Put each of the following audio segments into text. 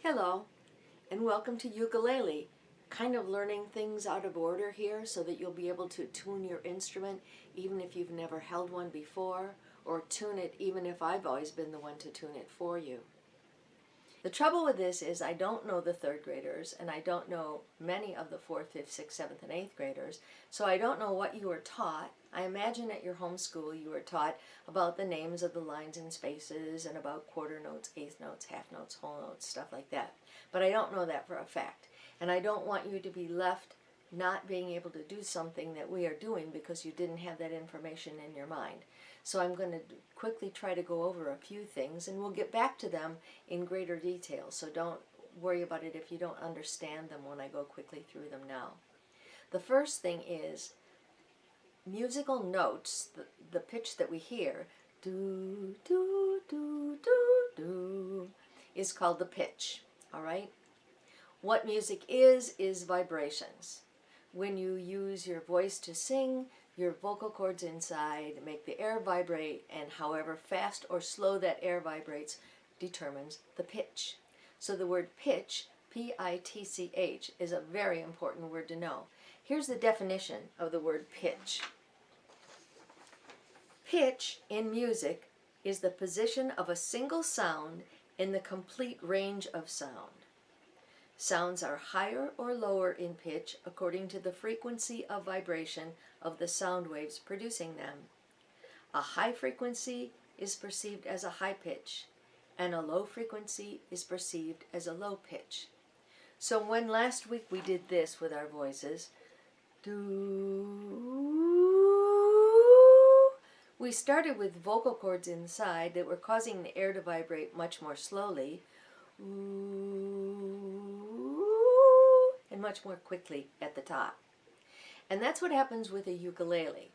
Hello, and welcome to Ukulele. Kind of learning things out of order here so that you'll be able to tune your instrument even if you've never held one before, or tune it even if I've always been the one to tune it for you. The trouble with this is I don't know the third graders, and I don't know many of the 4th, 5th, 6th, 7th, and 8th graders, so I don't know what you were taught. I imagine at your home school you were taught about the names of the lines and spaces and about quarter notes, eighth notes, half notes, whole notes, stuff like that. But I don't know that for a fact, and I don't want you to be left not being able to do something that we are doing because you didn't have that information in your mind. So I'm going to quickly try to go over a few things, and we'll get back to them in greater detail, so don't worry about it if you don't understand them when I go quickly through them now. The first thing is musical notes, the pitch that we hear, do, do, do, do, do, is called the pitch, all right? What music is vibrations. When you use your voice to sing, your vocal cords inside make the air vibrate, and however fast or slow that air vibrates determines the pitch. So the word pitch, P-I-T-C-H, is a very important word to know. Here's the definition of the word pitch. Pitch in music is the position of a single sound in the complete range of sound. Sounds are higher or lower in pitch according to the frequency of vibration of the sound waves producing them. A high frequency is perceived as a high pitch, and a low frequency is perceived as a low pitch. So when last week we did this with our voices, we started with vocal cords inside that were causing the air to vibrate much more slowly, and much more quickly at the top. And that's what happens with a ukulele.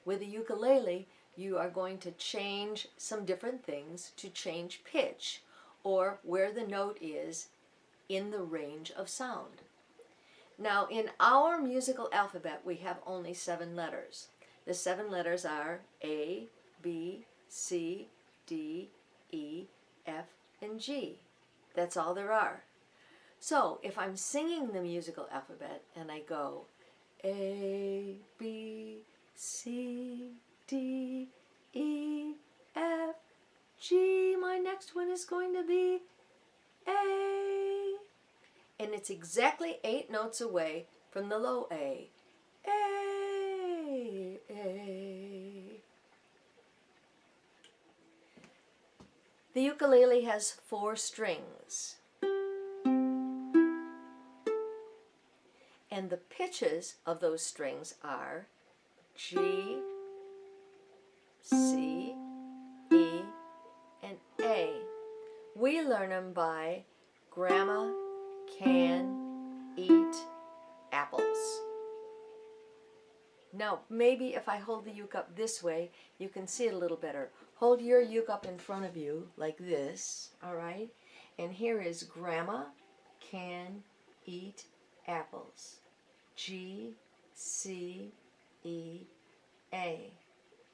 With a ukulele, you are going to change some different things to change pitch, or where the note is in the range of sound. Now, in our musical alphabet, we have only 7 letters. The 7 letters are A, B, C, D, E, F, and G. That's all there are. So if I'm singing the musical alphabet and I go A, B, C, D, E, F, G, my next one is going to be A. And it's exactly 8 notes away from the low A. A, A. The ukulele has 4 strings. And the pitches of those strings are G, C, E, and A. We learn them by grandma can eat apples. Now, maybe if I hold the uke up this way, you can see it a little better. Hold your uke up in front of you like this, all right? And here is grandma can eat apples. G, C, E, A.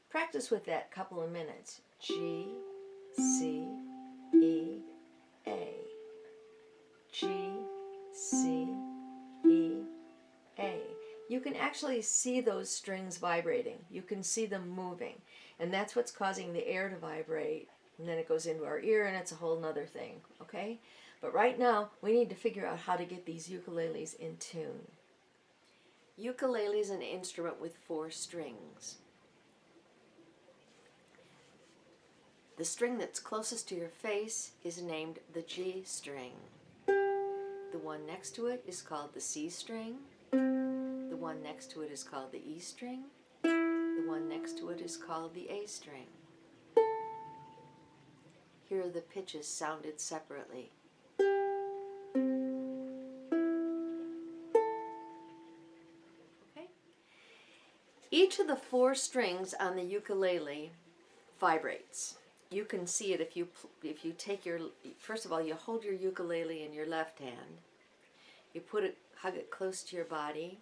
Practice with that couple of minutes. G, C, E, A. G, C, E, A. You can actually see those strings vibrating. You can see them moving. And that's what's causing the air to vibrate. And then it goes into our ear, and it's a whole nother thing, okay? But right now, we need to figure out how to get these ukuleles in tune. Ukulele is an instrument with 4 strings. The string that's closest to your face is named the G string. The one next to it is called the C string. The one next to it is called the E string. The one next to it is called the A string. Here are the pitches sounded separately. Each of the 4 strings on the ukulele vibrates. You can see it if you take your, first of all, you hold your ukulele in your left hand. You hug it close to your body,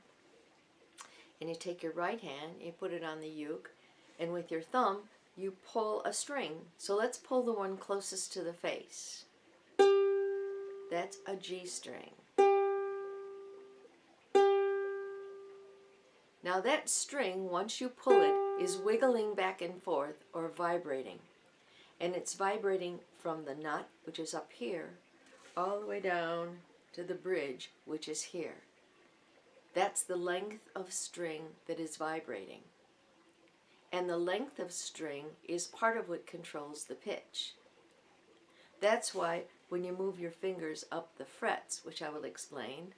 and you take your right hand, you put it on the uke, and with your thumb, you pull a string. So let's pull the one closest to the face. That's a G string. Now that string, once you pull it, is wiggling back and forth or vibrating. And it's vibrating from the nut, which is up here, all the way down to the bridge, which is here. That's the length of string that is vibrating. And the length of string is part of what controls the pitch. That's why when you move your fingers up the frets, which I will explain,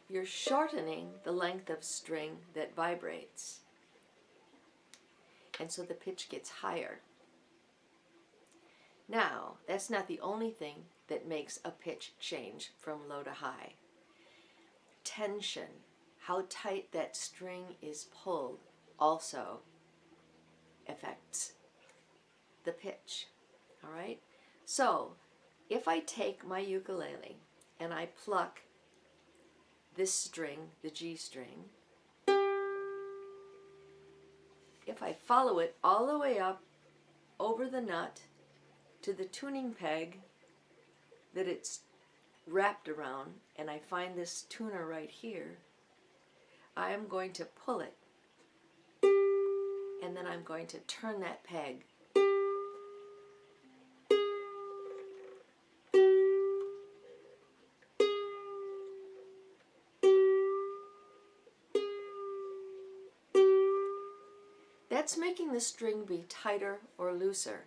you're shortening the length of string that vibrates. And so the pitch gets higher. Now, that's not the only thing that makes a pitch change from low to high. Tension, how tight that string is pulled, also affects the pitch. All right? So, if I take my ukulele and I pluck this string, the G string, if I follow it all the way up over the nut to the tuning peg that it's wrapped around, and I find this tuner right here, I am going to pull it, and then I'm going to turn that peg. That's making the string be tighter or looser.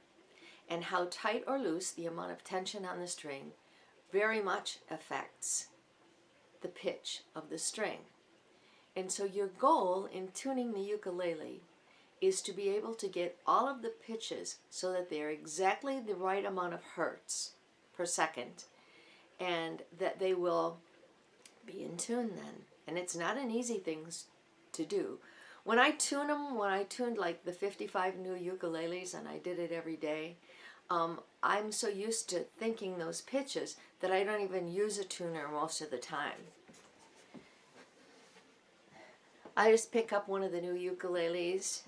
And how tight or loose, the amount of tension on the string, very much affects the pitch of the string. And so your goal in tuning the ukulele is to be able to get all of the pitches so that they're exactly the right amount of hertz per second, and that they will be in tune then. And it's not an easy thing to do. When I tune them, when I tuned like the 55 new ukuleles, and I did it every day, I'm so used to thinking those pitches that I don't even use a tuner most of the time. I just pick up one of the new ukuleles,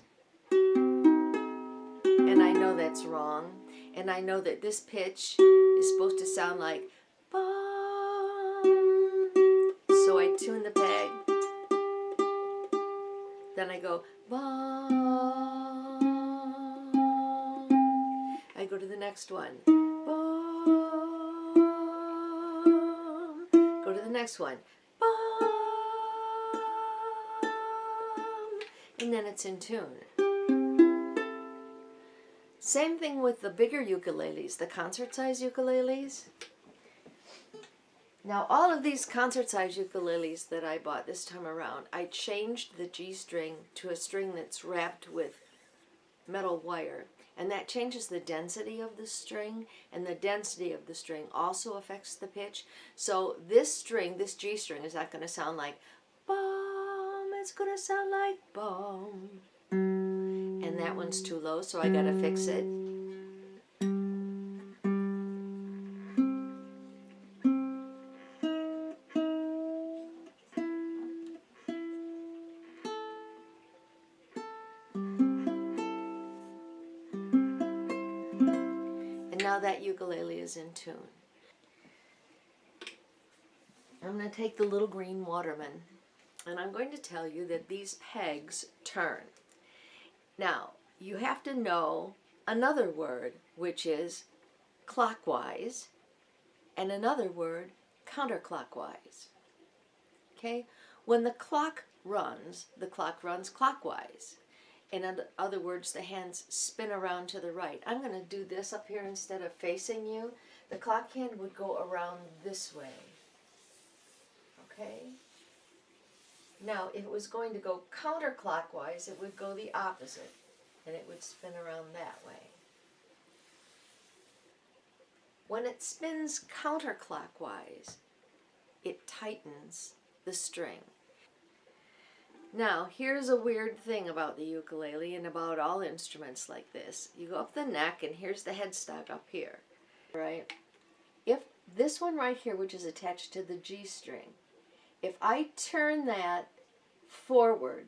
and I know that's wrong, and I know that this pitch is supposed to sound like bum. So I tune the peg, then I go bum. I go to the next one, bum. Go to the next one, bum. And then it's in tune. Same thing with the bigger ukuleles, the concert-size ukuleles. Now all of these concert-size ukuleles that I bought this time around, I changed the G string to a string that's wrapped with metal wire. And that changes the density of the string, and the density of the string also affects the pitch. So this string, this G string, is not going to sound like bum, it's going to sound like bum. And that one's too low, so I got to fix it. Now that ukulele is in tune. I'm going to take the little green Waterman, and I'm going to tell you that these pegs turn. Now, you have to know another word, which is clockwise, and another word, counterclockwise. Okay? When the clock runs clockwise. In other words, the hands spin around to the right. I'm going to do this up here instead of facing you. The clock hand would go around this way. Okay? Now, if it was going to go counterclockwise, it would go the opposite, and it would spin around that way. When it spins counterclockwise, it tightens the string. Now, here's a weird thing about the ukulele and about all instruments like this. You go up the neck, and here's the headstock up here, right? If this one right here, which is attached to the G string, if I turn that forward,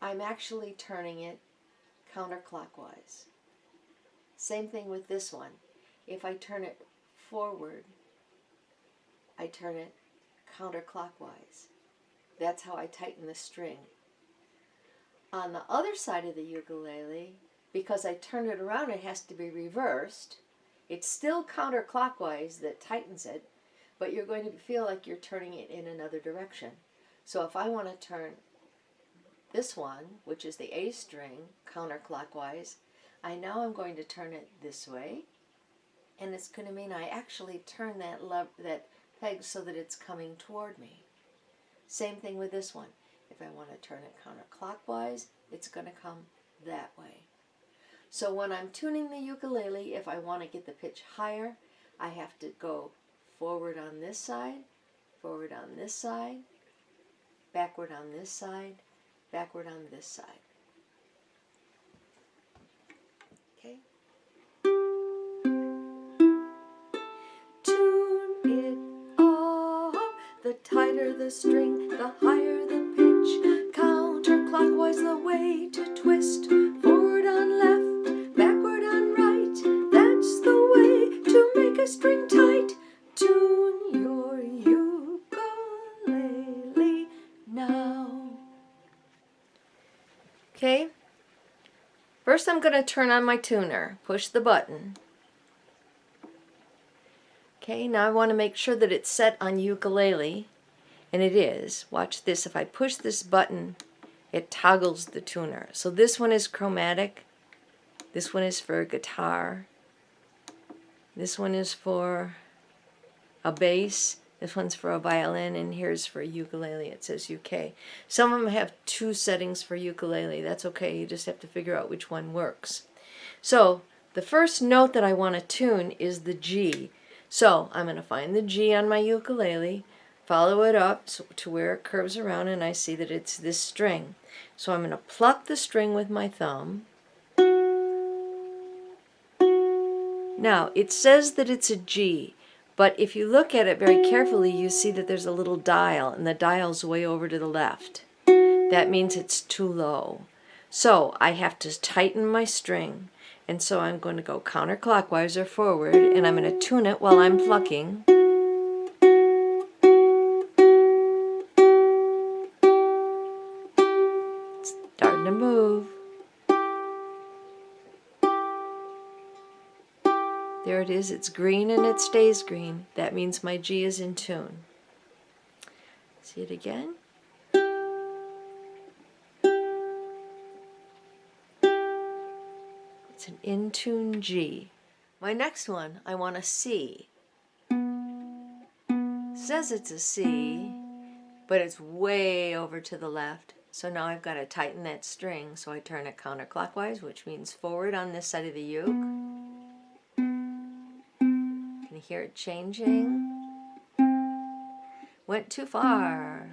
I'm actually turning it counterclockwise. Same thing with this one. If I turn it forward, I turn it counterclockwise. That's how I tighten the string. On the other side of the ukulele, because I turned it around, it has to be reversed. It's still counterclockwise that tightens it, but you're going to feel like you're turning it in another direction. So if I want to turn this one, which is the A string, counterclockwise, I'm going to turn it this way, and it's going to mean I actually turn that peg so that it's coming toward me. Same thing with this one. If I want to turn it counterclockwise, it's going to come that way. So when I'm tuning the ukulele, if I want to get the pitch higher, I have to go forward on this side, forward on this side, backward on this side, backward on this side. Okay? Tune it up. The tighter the string, the higher the pitch. Counterclockwise the way to twist. Forward on left, backward on right. That's the way to make a string tight. Tune your ukulele now. Okay? First I'm going to turn on my tuner. Push the button. Okay, now I want to make sure that it's set on ukulele, and it is. Watch this. If I push this button, it toggles the tuner. So this one is chromatic. This one is for guitar. This one is for a bass. This one's for a violin, and here's for ukulele. It says UK. Some of them have two settings for ukulele. That's okay. You just have to figure out which one works. So the first note that I want to tune is the G. So I'm going to find the G on my ukulele, follow it up to where it curves around, and I see that it's this string. So I'm going to pluck the string with my thumb. Now, it says that it's a G, but if you look at it very carefully, you see that there's a little dial, and the dial's way over to the left. That means it's too low. So I have to tighten my string. And so I'm going to go counterclockwise or forward, and I'm going to tune it while I'm plucking. It's starting to move. There it is. It's green and it stays green. That means my G is in tune. See it again? It's an in-tune G. My next one, I want a C. Says it's a C, but it's way over to the left. So now I've got to tighten that string, so I turn it counterclockwise, which means forward on this side of the uke. Can you hear it changing? Went too far.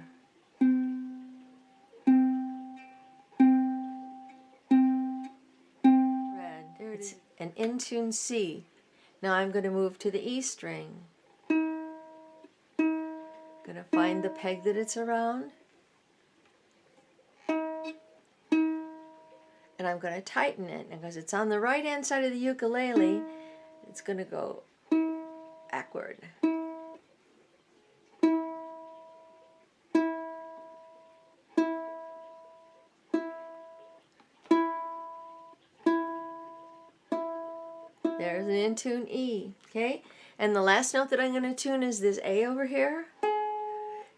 It's an in-tune C. Now I'm going to move to the E string. Going to find the peg that it's around. And I'm going to tighten it. And because it's on the right hand side of the ukulele, it's going to go backward. There's an in-tune E, okay? And the last note that I'm going to tune is this A over here.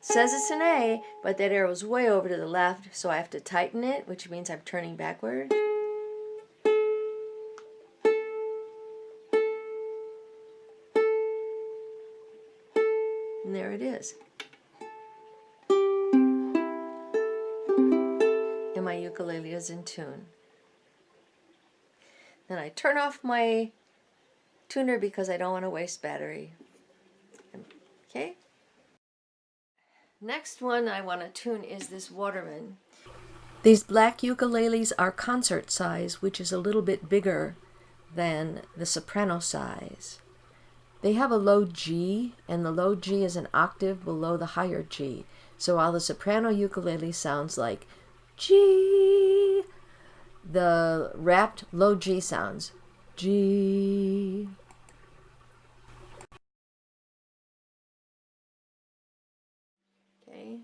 Says it's an A, but that arrow's way over to the left, so I have to tighten it, which means I'm turning backward. And there it is. And my ukulele is in tune. Then I turn off my tuner because I don't want to waste battery. Okay? Next one I want to tune is this Waterman. These black ukuleles are concert size, which is a little bit bigger than the soprano size. They have a low G, and the low G is an octave below the higher G. So while the soprano ukulele sounds like G, the wrapped low G sounds. G. Okay.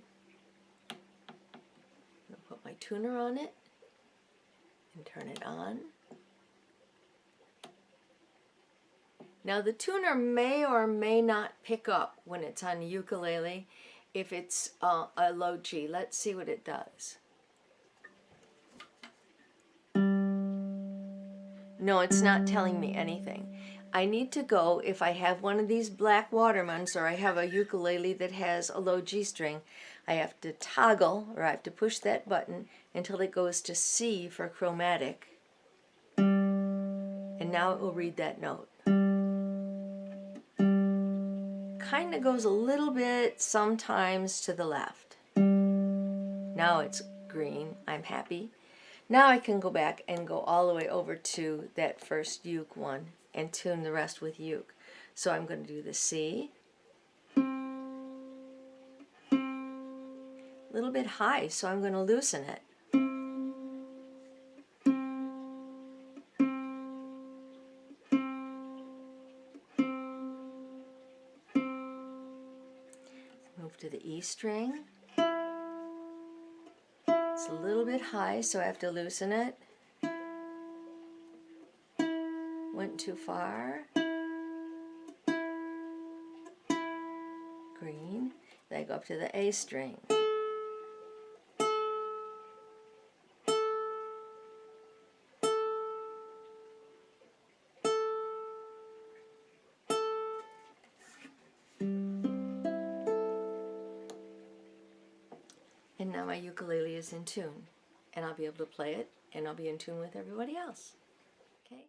I'll put my tuner on it and turn it on. Now the tuner may or may not pick up when it's on the ukulele if it's a low G. Let's see what it does. No, it's not telling me anything. I need to go, if I have one of these black Watermans or I have a ukulele that has a low G string, I have to toggle, or I have to push that button until it goes to C for chromatic. And now it will read that note. Kind of goes a little bit sometimes to the left. Now it's green. I'm happy. Now I can go back and go all the way over to that first uke one and tune the rest with uke. So I'm going to do the C. A little bit high, so I'm going to loosen it. Move to the E string. It's a little bit high, so I have to loosen it. Went too far. Green. Then I go up to the A string. And now my ukulele is in tune, and I'll be able to play it, and I'll be in tune with everybody else. Okay?